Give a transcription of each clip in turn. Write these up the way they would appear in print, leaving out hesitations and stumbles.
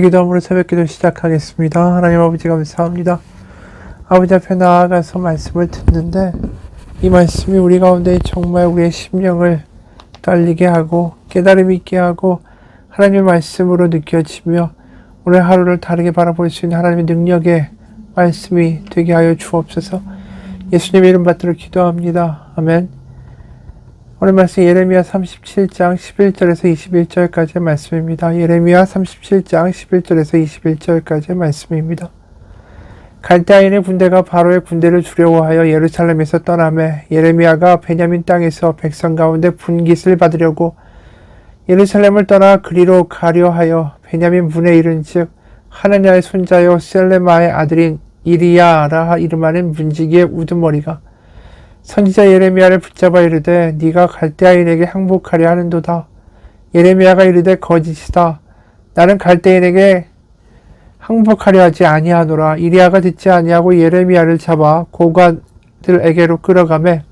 기도함으로 새벽기도 시작하겠습니다. 하나님 아버지 감사합니다. 아버지 앞에 나아가서 말씀을 듣는데 이 말씀이 우리 가운데 정말 우리의 심령을 떨리게 하고 깨달음 있게 하고 하나님의 말씀으로 느껴지며 오늘 하루를 다르게 바라볼 수 있는 하나님의 능력의 말씀이 되게 하여 주옵소서. 예수님의 이름 받들어 기도합니다. 아멘. 오늘 말씀 예레미야 37장 11절에서 21절까지의 말씀입니다. 예레미야 37장 11절에서 21절까지의 말씀입니다. 갈대아인의 군대가 바로의 군대를 두려워하여 예루살렘에서 떠나매 예레미야가 베냐민 땅에서 백성 가운데 분깃을 받으려고 예루살렘을 떠나 그리로 가려 하여 베냐민 문에 이른즉 하나냐의 손자요 셀레마의 아들인 이리야라 이름하는 문지기의 우두머리가 선지자 예레미야를 붙잡아 이르되 네가 갈대아인에게 항복하려 하는도다. 예레미야가 이르되 거짓이다. 나는 갈대아인에게 항복하려 하지 아니하노라. 이리야가 듣지 아니하고 예레미야를 잡아 고관들에게로 끌어가매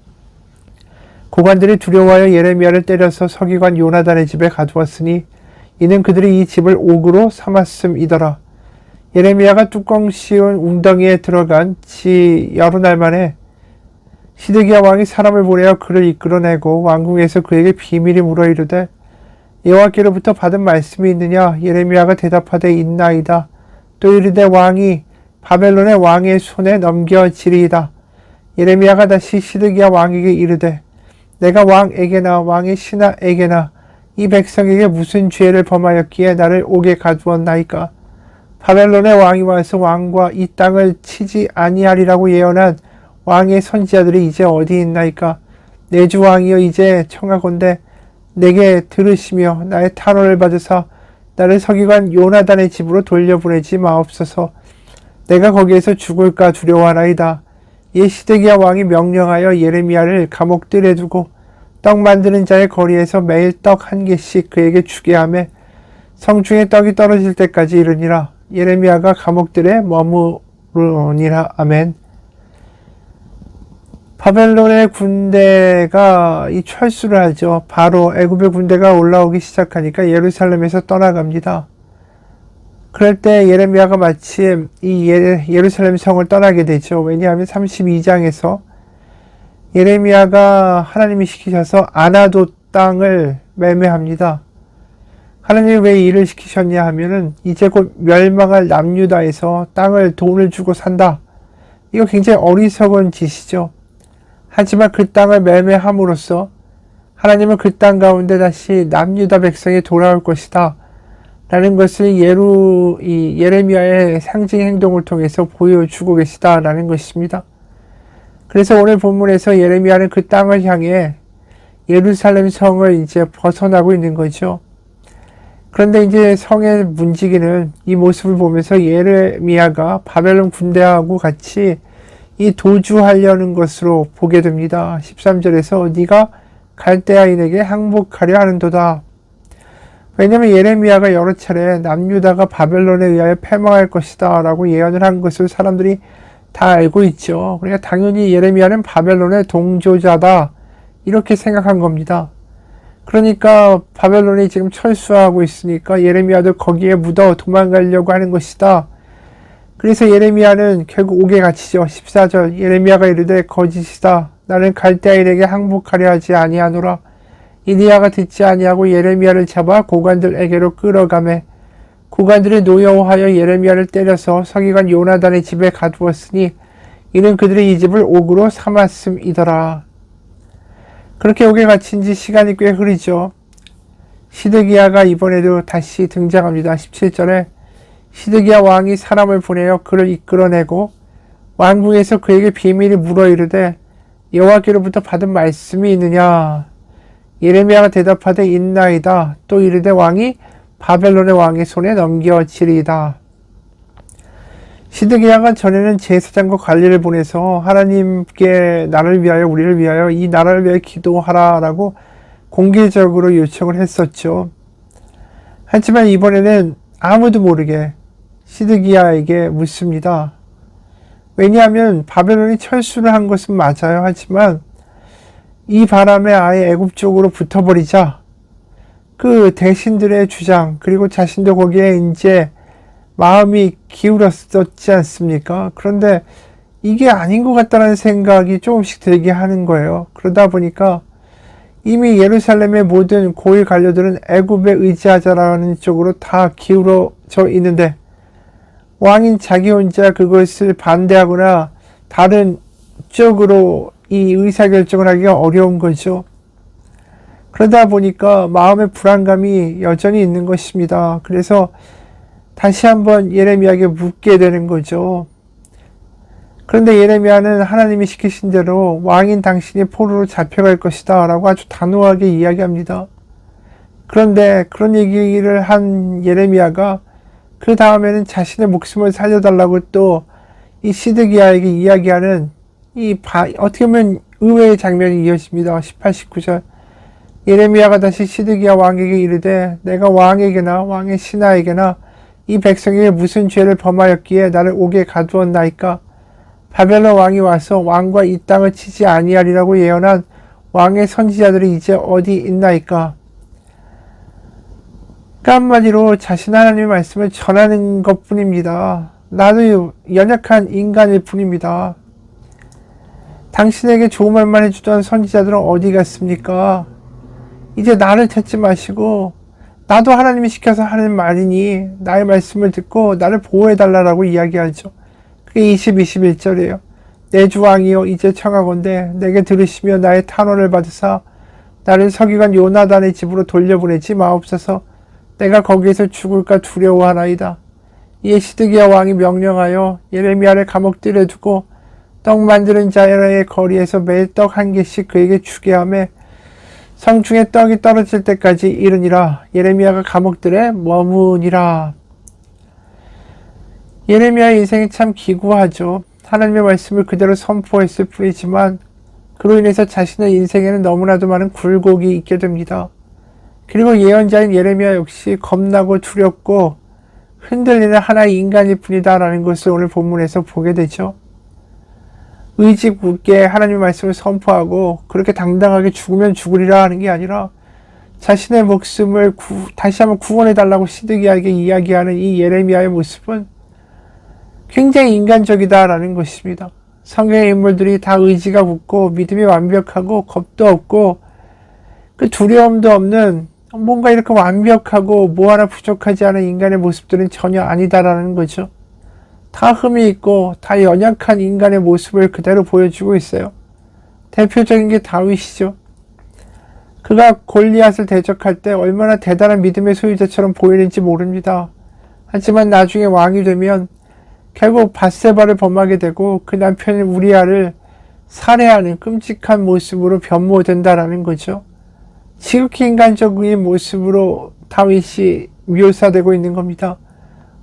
고관들이 두려워하여 예레미야를 때려서 서기관 요나단의 집에 가두었으니 이는 그들이 이 집을 옥으로 삼았음이더라. 예레미야가 뚜껑 씌운 웅덩이에 들어간 지 여러 날 만에 시드기야 왕이 사람을 보내어 그를 이끌어내고 왕궁에서 그에게 비밀이 물어 이르되 여호와께로부터 받은 말씀이 있느냐? 예레미야가 대답하되 있나이다. 또 이르되 왕이 바벨론의 왕의 손에 넘겨지리이다. 예레미야가 다시 시드기야 왕에게 이르되 내가 왕에게나 왕의 신하에게나 이 백성에게 무슨 죄를 범하였기에 나를 옥에 가두었나이까? 바벨론의 왕이 와서 왕과 이 땅을 치지 아니하리라고 예언한 왕의 선지자들이 이제 어디 있나이까? 내 주 왕이여 이제 청하건대 내게 들으시며 나의 탄원을 받으사 나를 서기관 요나단의 집으로 돌려보내지 마옵소서. 내가 거기에서 죽을까 두려워하나이다. 이에 시드기야 왕이 명령하여 예레미야를 감옥들에 두고 떡 만드는 자의 거리에서 매일 떡 한 개씩 그에게 주게 하며 성중에 떡이 떨어질 때까지 이르니라. 예레미야가 감옥들에 머무르니라. 아멘. 바벨론의 군대가 이 철수를 하죠. 바로 애굽의 군대가 올라오기 시작하니까 예루살렘에서 떠나갑니다. 그럴 때 예레미야가 마침 이 예루살렘 성을 떠나게 되죠. 왜냐하면 32장에서 예레미야가 하나님이 시키셔서 아나도 땅을 매매합니다. 하나님이 왜 일을 시키셨냐 하면은 이제 곧 멸망할 남유다에서 땅을 돈을 주고 산다. 이거 굉장히 어리석은 짓이죠. 하지만 그 땅을 매매함으로써 하나님은 그 땅 가운데 다시 남유다 백성이 돌아올 것이다 라는 것을 예레미야의 상징 행동을 통해서 보여주고 계시다 라는 것입니다. 그래서 오늘 본문에서 예레미야는 그 땅을 향해 예루살렘 성을 이제 벗어나고 있는 거죠. 그런데 이제 성의 문지기는 이 모습을 보면서 예레미야가 바벨론 군대하고 같이 이 도주하려는 것으로 보게 됩니다. 13절에서 네가 갈대아인에게 항복하려 하는도다. 왜냐하면 예레미야가 여러 차례 남유다가 바벨론에 의하여 패망할 것이다 라고 예언을 한 것을 사람들이 다 알고 있죠. 그러니까 당연히 예레미야는 바벨론의 동조자다 이렇게 생각한 겁니다. 그러니까 바벨론이 지금 철수하고 있으니까 예레미야도 거기에 묻어 도망가려고 하는 것이다. 그래서 예레미야는 결국 옥에 갇히죠. 14절 예레미야가 이르되 거짓이다. 나는 갈대아인에게 항복하려 하지 아니하노라. 이리야가 듣지 아니하고 예레미야를 잡아 고관들에게로 끌어가매 구관들이 노여워하여 예레미야를 때려서 서기관 요나단의 집에 가두었으니 이는 그들이 이 집을 옥으로 삼았음이더라. 그렇게 옥에 갇힌 지 시간이 꽤 흐르죠. 시드기야가 이번에도 다시 등장합니다. 17절에 시드기야 왕이 사람을 보내어 그를 이끌어내고 왕궁에서 그에게 비밀이 물어 이르되 여호와께로부터 받은 말씀이 있느냐? 예레미야가 대답하되 있나이다. 또 이르되 왕이 바벨론의 왕의 손에 넘겨지리이다. 시드기야가 전에는 제사장과 관리를 보내서 하나님께 나를 위하여 우리를 위하여 이 나라를 위하여 기도하라라고 공개적으로 요청을 했었죠. 하지만 이번에는 아무도 모르게 시드기야에게 묻습니다. 왜냐하면 바벨론이 철수를 한 것은 맞아요. 하지만 이 바람에 아예 애굽 쪽으로 붙어버리자 그 대신들의 주장 그리고 자신도 거기에 이제 마음이 기울었었지 않습니까? 그런데 이게 아닌 것 같다는 생각이 조금씩 들게 하는 거예요. 그러다 보니까 이미 예루살렘의 모든 고위 관료들은 애굽에 의지하자라는 쪽으로 다 기울어져 있는데 왕인 자기 혼자 그것을 반대하거나 다른 쪽으로 이 의사결정을 하기가 어려운 거죠. 그러다 보니까 마음의 불안감이 여전히 있는 것입니다. 그래서 다시 한번 예레미야에게 묻게 되는 거죠. 그런데 예레미야는 하나님이 시키신 대로 왕인 당신이 포로로 잡혀갈 것이다 라고 아주 단호하게 이야기합니다. 그런데 그런 얘기를 한 예레미야가 그 다음에는 자신의 목숨을 살려달라고 또 이 시드기야에게 이야기하는 어떻게 보면 의외의 장면이 이어집니다. 18, 19절 예레미야가 다시 시드기야 왕에게 이르되 내가 왕에게나 왕의 신하에게나 이 백성에게 무슨 죄를 범하였기에 나를 옥에 가두었나이까? 바벨론 왕이 와서 왕과 이 땅을 치지 아니하리라고 예언한 왕의 선지자들이 이제 어디 있나이까? 한마디로 자신 하나님의 말씀을 전하는 것뿐입니다. 나도 연약한 인간일 뿐입니다. 당신에게 좋은 말만 해주던 선지자들은 어디 갔습니까? 이제 나를 찾지 마시고 나도 하나님이 시켜서 하는 말이니 나의 말씀을 듣고 나를 보호해달라고 이야기하죠. 그게 20, 21절이에요. 내 주 왕이여 이제 청하건대 내게 들으시며 나의 탄원을 받으사 나를 서기관 요나단의 집으로 돌려보내지 마옵소서. 내가 거기에서 죽을까 두려워하나이다. 이에 시드기야 왕이 명령하여 예레미야를 감옥들에 두고 떡 만드는 자의 거리에서 매일 떡 한 개씩 그에게 주게 하며 성중에 떡이 떨어질 때까지 이르니라. 예레미야가 감옥들에 머무니라. 예레미야의 인생이 참 기구하죠. 하나님의 말씀을 그대로 선포했을 뿐이지만 그로 인해서 자신의 인생에는 너무나도 많은 굴곡이 있게 됩니다. 그리고 예언자인 예레미야 역시 겁나고 두렵고 흔들리는 하나의 인간일 뿐이다 라는 것을 오늘 본문에서 보게 되죠. 의지 굳게 하나님의 말씀을 선포하고 그렇게 당당하게 죽으면 죽으리라 하는 게 아니라 자신의 목숨을 다시 한번 구원해달라고 시드기야에게 이야기하는 이 예레미야의 모습은 굉장히 인간적이다라는 것입니다. 성경의 인물들이 다 의지가 굳고 믿음이 완벽하고 겁도 없고 그 두려움도 없는 뭔가 이렇게 완벽하고 뭐 하나 부족하지 않은 인간의 모습들은 전혀 아니다라는 거죠. 다 흠이 있고 다 연약한 인간의 모습을 그대로 보여주고 있어요. 대표적인 게 다윗이죠. 그가 골리앗을 대적할 때 얼마나 대단한 믿음의 소유자처럼 보이는지 모릅니다. 하지만 나중에 왕이 되면 결국 밧세바를 범하게 되고 그 남편 우리아를 살해하는 끔찍한 모습으로 변모된다라는 거죠. 지극히 인간적인 모습으로 다윗이 묘사되고 있는 겁니다.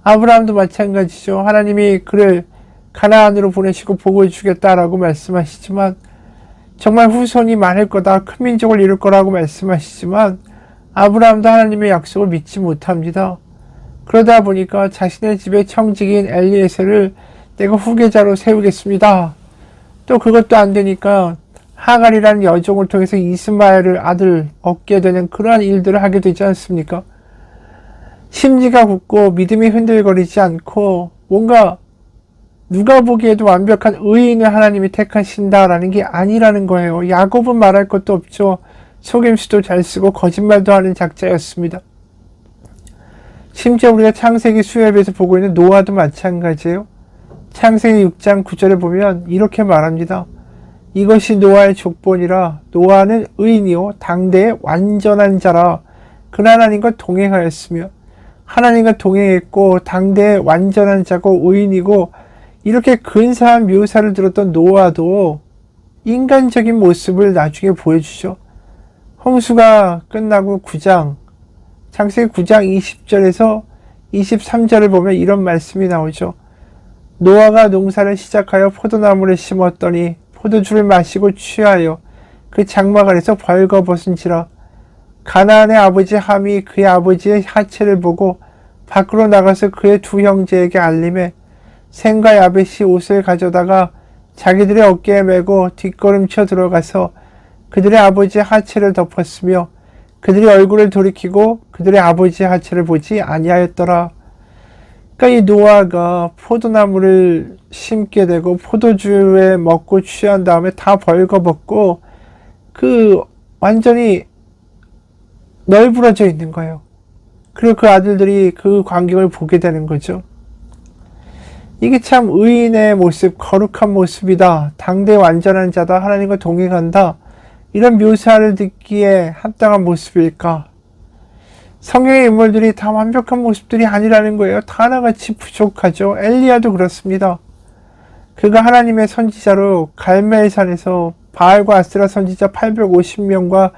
아브라함도 마찬가지죠. 하나님이 그를 가나안으로 보내시고 복을 주겠다라고 말씀하시지만 정말 후손이 많을 거다, 큰 민족을 이룰 거라고 말씀하시지만 아브라함도 하나님의 약속을 믿지 못합니다. 그러다 보니까 자신의 집의 청직인 엘리에셀을 내가 후계자로 세우겠습니다. 또 그것도 안 되니까 하갈이라는 여종을 통해서 이스마엘을 아들 얻게 되는 그러한 일들을 하게 되지 않습니까? 심지가 굳고 믿음이 흔들거리지 않고 뭔가 누가 보기에도 완벽한 의인을 하나님이 택하신다라는 게 아니라는 거예요. 야곱은 말할 것도 없죠. 속임수도 잘 쓰고 거짓말도 하는 작자였습니다. 심지어 우리가 창세기 수협에서 보고 있는 노아도 마찬가지예요. 창세기 6장 9절에 보면 이렇게 말합니다. 이것이 노아의 족본이라. 노아는 의인이요 당대의 완전한 자라. 그는 하나님과 동행하였으며. 하나님과 동행했고 당대의 완전한 자고 의인이고, 이렇게 근사한 묘사를 들었던 노아도 인간적인 모습을 나중에 보여주죠. 홍수가 끝나고 창세기 9장 20절에서 23절을 보면 이런 말씀이 나오죠. 노아가 농사를 시작하여 포도나무를 심었더니 포도주를 마시고 취하여 그 장막 아래서 벌거벗은지라. 가나안의 아버지 함이 그의 아버지의 하체를 보고 밖으로 나가서 그의 두 형제에게 알림해 셈과 야벳이 옷을 가져다가 자기들의 어깨에 메고 뒷걸음쳐 들어가서 그들의 아버지의 하체를 덮었으며 그들의 얼굴을 돌이키고 그들의 아버지의 하체를 보지 아니하였더라. 그러니까 이 노아가 포도나무를 심게 되고 포도주에 먹고 취한 다음에 다 벌거벗고 완전히 널브러져 있는 거예요. 그리고 그 아들들이 그 광경을 보게 되는 거죠. 이게 참 의인의 모습, 거룩한 모습이다. 당대 완전한 자다. 하나님과 동행한다. 이런 묘사를 듣기에 합당한 모습일까? 성경의 인물들이 다 완벽한 모습들이 아니라는 거예요. 다 하나같이 부족하죠. 엘리야도 그렇습니다. 그가 하나님의 선지자로 갈멜산에서 바알과 아스라 선지자 850명과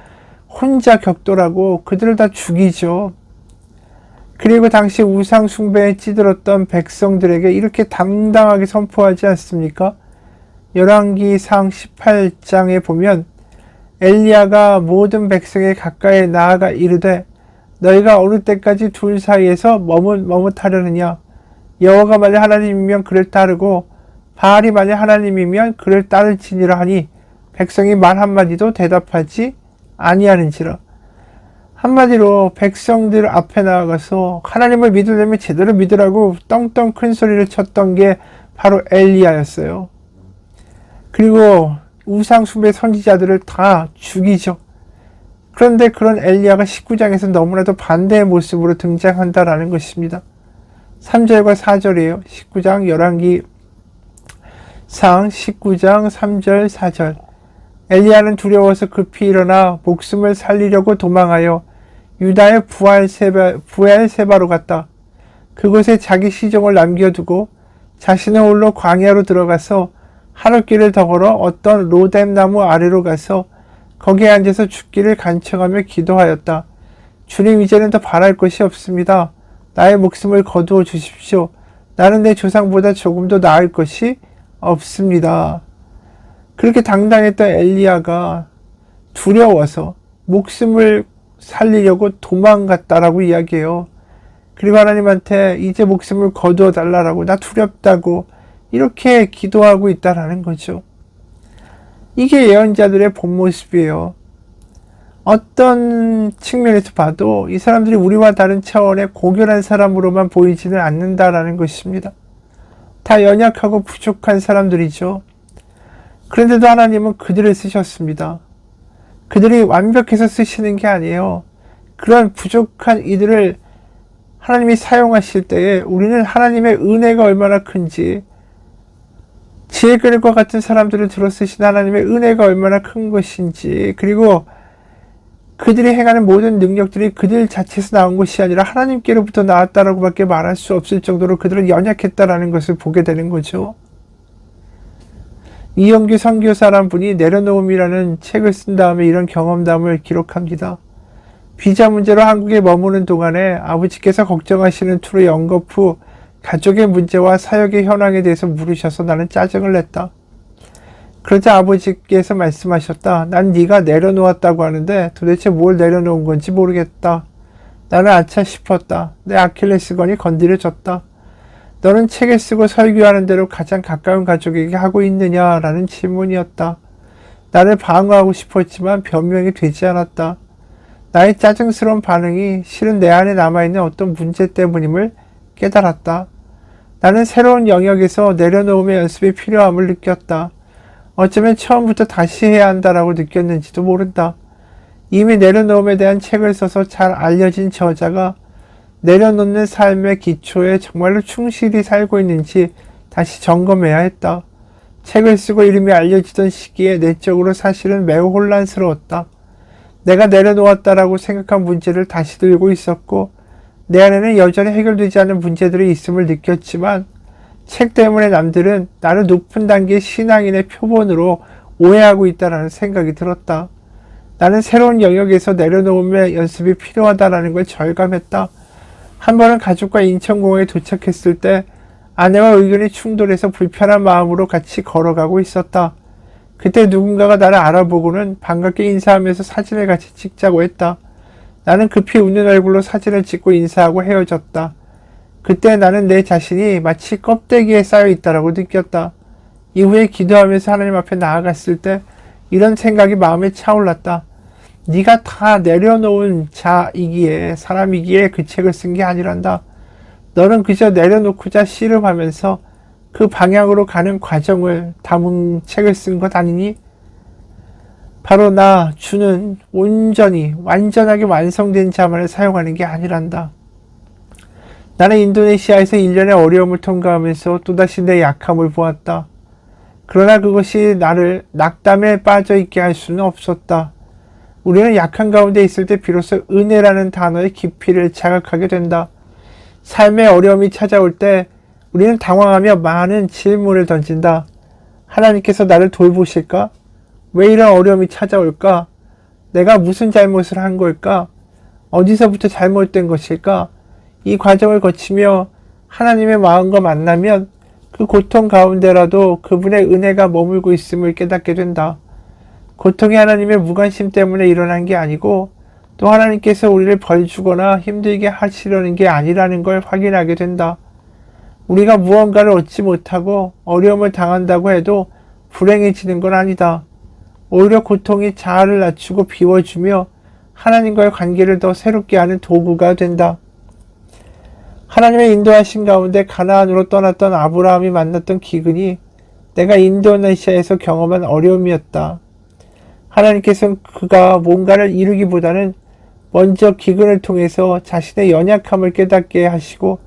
혼자 격돌하고 그들을 다 죽이죠. 그리고 당시 우상 숭배에 찌들었던 백성들에게 이렇게 당당하게 선포하지 않습니까? 열왕기상 18장에 보면 엘리야가 모든 백성에 가까이 나아가 이르되 너희가 어느 때까지 둘 사이에서 머뭇하려느냐? 여호와가 만일 하나님이면 그를 따르고 바알이 만일 하나님이면 그를 따를지니라 하니 백성이 말 한마디도 대답하지 아니하는지라. 한마디로 백성들 앞에 나아가서 하나님을 믿으려면 제대로 믿으라고 떵떵 큰 소리를 쳤던 게 바로 엘리야였어요. 그리고 우상 숭배 선지자들을 다 죽이죠. 그런데 그런 엘리야가 19장에서 너무나도 반대의 모습으로 등장한다라는 것입니다. 3절과 4절이에요. 19장 열왕기상 19장 3절 4절. 엘리야는 두려워서 급히 일어나 목숨을 살리려고 도망하여 유다의 부엘세바로 갔다. 그곳에 자기 시종을 남겨두고 자신은 홀로 광야로 들어가서 하룻길을 더 걸어 어떤 로뎀 나무 아래로 가서 거기에 앉아서 죽기를 간청하며 기도하였다. 주님, 이제는 더 바랄 것이 없습니다. 나의 목숨을 거두어 주십시오. 나는 내 조상보다 조금도 나을 것이 없습니다. 그렇게 당당했던 엘리야가 두려워서 목숨을 살리려고 도망갔다라고 이야기해요. 그리고 하나님한테 이제 목숨을 거두어 달라라고, 나 두렵다고 이렇게 기도하고 있다라는 거죠. 이게 예언자들의 본 모습이에요. 어떤 측면에서 봐도 이 사람들이 우리와 다른 차원의 고결한 사람으로만 보이지는 않는다라는 것입니다. 다 연약하고 부족한 사람들이죠. 그런데도 하나님은 그들을 쓰셨습니다. 그들이 완벽해서 쓰시는 게 아니에요. 그런 부족한 이들을 하나님이 사용하실 때에 우리는 하나님의 은혜가 얼마나 큰지, 지혜글과 같은 사람들을 들어 쓰신 하나님의 은혜가 얼마나 큰 것인지, 그리고 그들이 행하는 모든 능력들이 그들 자체에서 나온 것이 아니라 하나님께로부터 나왔다라고 밖에 말할 수 없을 정도로 그들은 연약했다라는 것을 보게 되는 거죠. 이영규 선교사란 분이 내려놓음이라는 책을 쓴 다음에 이런 경험담을 기록합니다. 비자 문제로 한국에 머무는 동안에 아버지께서 걱정하시는 투로 영겁 후 가족의 문제와 사역의 현황에 대해서 물으셔서 나는 짜증을 냈다. 그러자 아버지께서 말씀하셨다. 난 네가 내려놓았다고 하는데 도대체 뭘 내려놓은 건지 모르겠다. 나는 아차 싶었다. 내 아킬레스건이 건드려졌다. 너는 책에 쓰고 설교하는 대로 가장 가까운 가족에게 하고 있느냐라는 질문이었다. 나를 방어하고 싶었지만 변명이 되지 않았다. 나의 짜증스러운 반응이 실은 내 안에 남아있는 어떤 문제 때문임을 깨달았다. 나는 새로운 영역에서 내려놓음의 연습이 필요함을 느꼈다. 어쩌면 처음부터 다시 해야 한다라고 느꼈는지도 모른다. 이미 내려놓음에 대한 책을 써서 잘 알려진 저자가 내려놓는 삶의 기초에 정말로 충실히 살고 있는지 다시 점검해야 했다. 책을 쓰고 이름이 알려지던 시기에 내적으로 사실은 매우 혼란스러웠다. 내가 내려놓았다라고 생각한 문제를 다시 들고 있었고 내 안에는 여전히 해결되지 않은 문제들이 있음을 느꼈지만 책 때문에 남들은 나를 높은 단계의 신앙인의 표본으로 오해하고 있다는 생각이 들었다. 나는 새로운 영역에서 내려놓음의 연습이 필요하다는 걸 절감했다. 한 번은 가족과 인천공항에 도착했을 때 아내와 의견이 충돌해서 불편한 마음으로 같이 걸어가고 있었다. 그때 누군가가 나를 알아보고는 반갑게 인사하면서 사진을 같이 찍자고 했다. 나는 급히 웃는 얼굴로 사진을 찍고 인사하고 헤어졌다. 그때 나는 내 자신이 마치 껍데기에 쌓여 있다라고 느꼈다. 이후에 기도하면서 하나님 앞에 나아갔을 때 이런 생각이 마음에 차올랐다. 네가 다 내려놓은 자이기에 사람이기에 그 책을 쓴 게 아니란다. 너는 그저 내려놓고자 씨름하면서 그 방향으로 가는 과정을 담은 책을 쓴 것 아니니? 바로 나 주는 온전히 완전하게 완성된 자만을 사용하는 게 아니란다. 나는 인도네시아에서 1년의 어려움을 통과하면서 또다시 내 약함을 보았다. 그러나 그것이 나를 낙담에 빠져 있게 할 수는 없었다. 우리는 약한 가운데 있을 때 비로소 은혜라는 단어의 깊이를 자각하게 된다. 삶의 어려움이 찾아올 때 우리는 당황하며 많은 질문을 던진다. 하나님께서 나를 돌보실까? 왜 이런 어려움이 찾아올까? 내가 무슨 잘못을 한 걸까? 어디서부터 잘못된 것일까? 이 과정을 거치며 하나님의 마음과 만나면 그 고통 가운데라도 그분의 은혜가 머물고 있음을 깨닫게 된다. 고통이 하나님의 무관심 때문에 일어난 게 아니고 또 하나님께서 우리를 벌주거나 힘들게 하시려는 게 아니라는 걸 확인하게 된다. 우리가 무언가를 얻지 못하고 어려움을 당한다고 해도 불행해지는 건 아니다. 오히려 고통이 자아를 낮추고 비워주며 하나님과의 관계를 더 새롭게 하는 도구가 된다. 하나님의 인도하신 가운데 가나안으로 떠났던 아브라함이 만났던 기근이 내가 인도네시아에서 경험한 어려움이었다. 하나님께서는 그가 뭔가를 이루기보다는 먼저 기근을 통해서 자신의 연약함을 깨닫게 하시고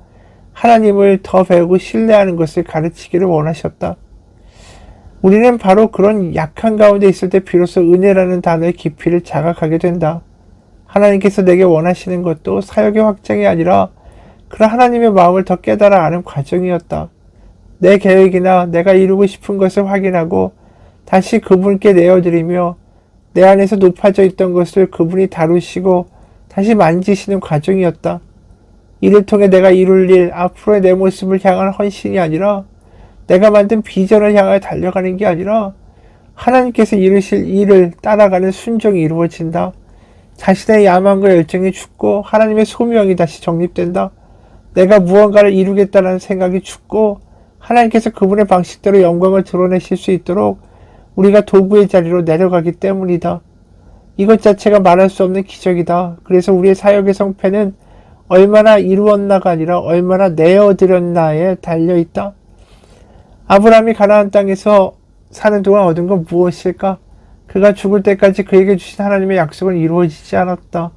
하나님을 더 배우고 신뢰하는 것을 가르치기를 원하셨다. 우리는 바로 그런 약한 가운데 있을 때 비로소 은혜라는 단어의 깊이를 자각하게 된다. 하나님께서 내게 원하시는 것도 사역의 확장이 아니라 그런 하나님의 마음을 더 깨달아 아는 과정이었다. 내 계획이나 내가 이루고 싶은 것을 확인하고 다시 그분께 내어드리며 내 안에서 높아져 있던 것을 그분이 다루시고 다시 만지시는 과정이었다. 이를 통해 내가 이룰 일, 앞으로의 내 모습을 향한 헌신이 아니라 내가 만든 비전을 향해 달려가는 게 아니라 하나님께서 이루실 일을 따라가는 순종이 이루어진다. 자신의 야망과 열정이 죽고 하나님의 소명이 다시 정립된다. 내가 무언가를 이루겠다는 생각이 죽고 하나님께서 그분의 방식대로 영광을 드러내실 수 있도록 우리가 도구의 자리로 내려가기 때문이다. 이것 자체가 말할 수 없는 기적이다. 그래서 우리의 사역의 성패는 얼마나 이루었나가 아니라 얼마나 내어드렸나에 달려있다. 아브라함이 가나안 땅에서 사는 동안 얻은 건 무엇일까? 그가 죽을 때까지 그에게 주신 하나님의 약속은 이루어지지 않았다.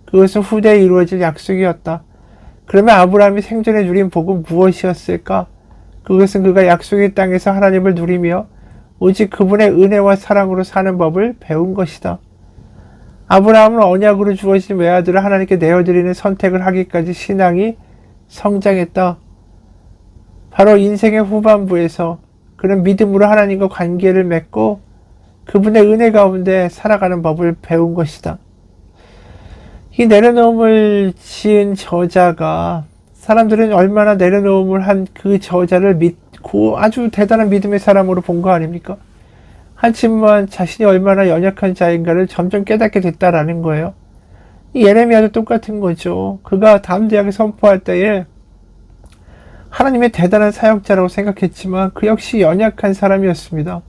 그것은 후대에 이루어질 약속이었다. 그러면 아브라함이 생전에 누린 복은 무엇이었을까? 그것은 그가 약속의 땅에서 하나님을 누리며 오직 그분의 은혜와 사랑으로 사는 법을 배운 것이다. 아브라함은 언약으로 주어진 외아들을 하나님께 내어드리는 선택을 하기까지 신앙이 성장했다. 바로 인생의 후반부에서 그는 믿음으로 하나님과 관계를 맺고 그분의 은혜 가운데 살아가는 법을 배운 것이다. 이 내려놓음을 지은 저자가 사람들은 얼마나 내려놓음을 한 그 저자를 믿고 아주 대단한 믿음의 사람으로 본 거 아닙니까? 하지만 자신이 얼마나 연약한 자인가를 점점 깨닫게 됐다라는 거예요. 이 예레미야도 똑같은 거죠. 그가 담대하게 선포할 때에 하나님의 대단한 사역자라고 생각했지만 그 역시 연약한 사람이었습니다.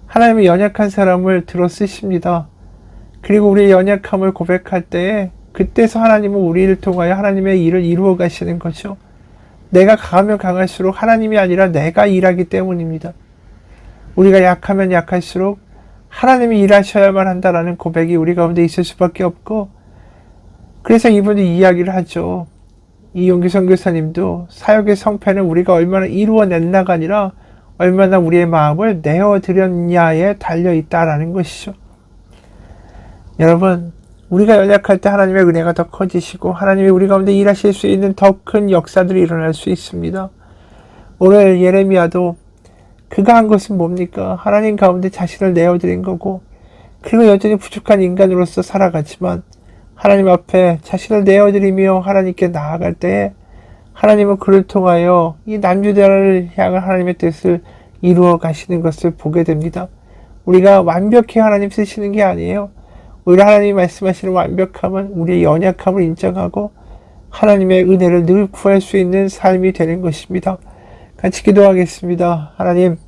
하나님의 연약한 사람을 들어 쓰십니다. 그리고 우리의 연약함을 고백할 때에 그때서 하나님은 우리를 통하여 하나님의 일을 이루어 가시는 거죠. 내가 강하면 강할수록 하나님이 아니라 내가 일하기 때문입니다. 우리가 약하면 약할수록 하나님이 일하셔야만 한다라는 고백이 우리 가운데 있을 수밖에 없고, 그래서 이분이 이야기를 하죠. 이용기 선교사님도 사역의 성패는 우리가 얼마나 이루어냈나가 아니라 얼마나 우리의 마음을 내어드렸냐에 달려있다라는 것이죠. 여러분, 우리가 연약할 때 하나님의 은혜가 더 커지시고 하나님이 우리 가운데 일하실 수 있는 더 큰 역사들이 일어날 수 있습니다. 오늘 예레미야도 그가 한 것은 뭡니까? 하나님 가운데 자신을 내어드린 거고, 그리고 여전히 부족한 인간으로서 살아가지만 하나님 앞에 자신을 내어드리며 하나님께 나아갈 때에 하나님은 그를 통하여 이 남유다를 향한 하나님의 뜻을 이루어 가시는 것을 보게 됩니다. 우리가 완벽히 하나님 쓰시는 게 아니에요. 오히려 하나님이 말씀하시는 완벽함은 우리의 연약함을 인정하고 하나님의 은혜를 늘 구할 수 있는 삶이 되는 것입니다. 같이 기도하겠습니다. 하나님,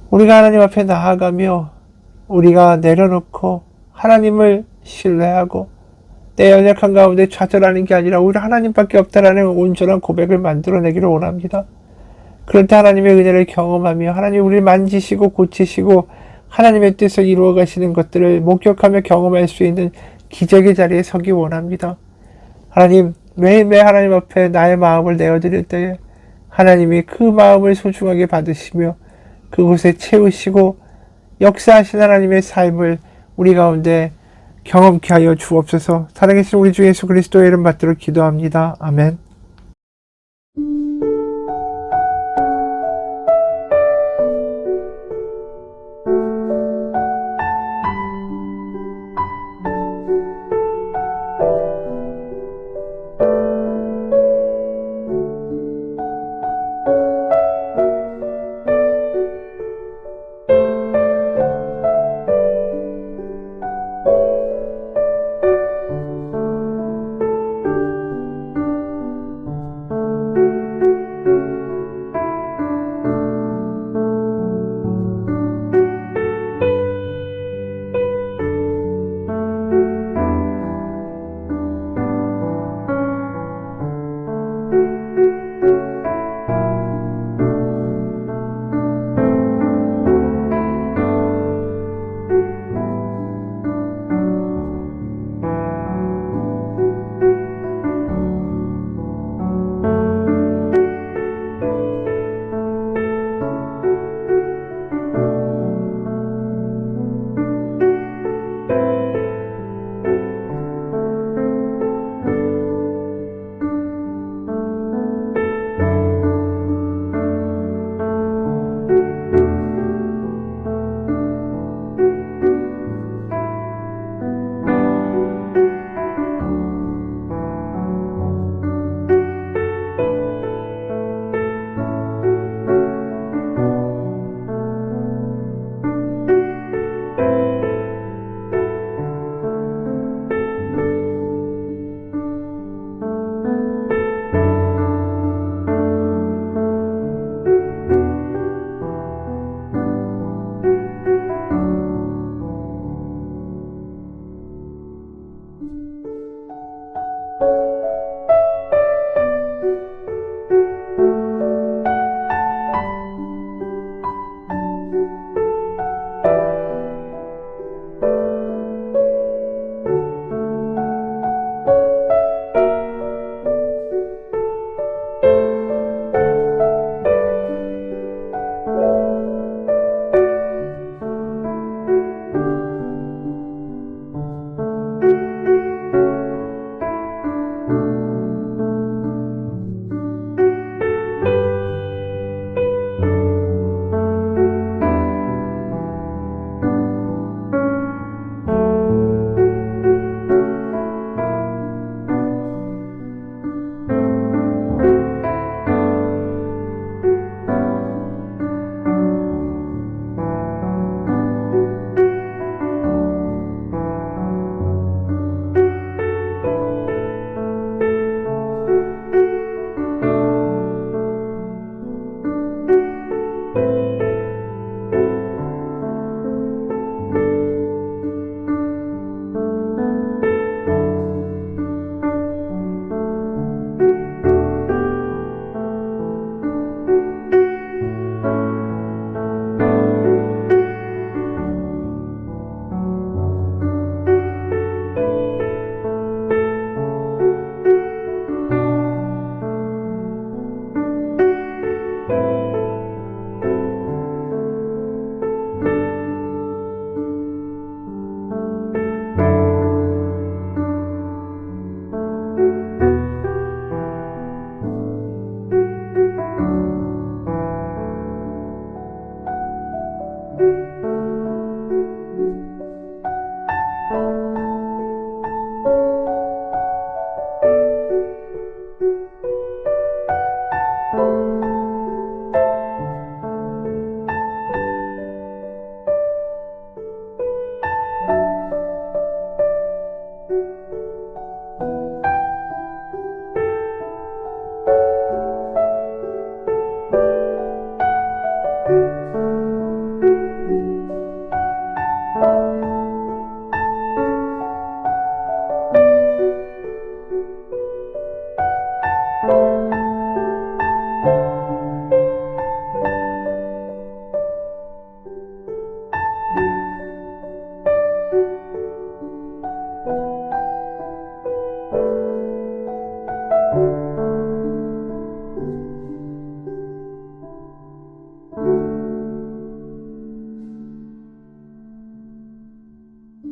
우리가 하나님 앞에 나아가며 우리가 내려놓고 하나님을 신뢰하고 내 연약한 가운데 좌절하는 게 아니라 오히려 하나님밖에 없다라는 온전한 고백을 만들어내기를 원합니다. 그럴 때 하나님의 은혜를 경험하며 하나님 우리를 만지시고 고치시고 하나님의 뜻을 이루어 가시는 것들을 목격하며 경험할 수 있는 기적의 자리에 서기 원합니다. 하나님, 매일매일 하나님 앞에 나의 마음을 내어드릴 때에 하나님이 그 마음을 소중하게 받으시며 그곳에 채우시고 역사하신 하나님의 삶을 우리 가운데 경험케 하여 주옵소서. 살아계신 우리 주 예수 그리스도의 이름 받들어 기도합니다. 아멘.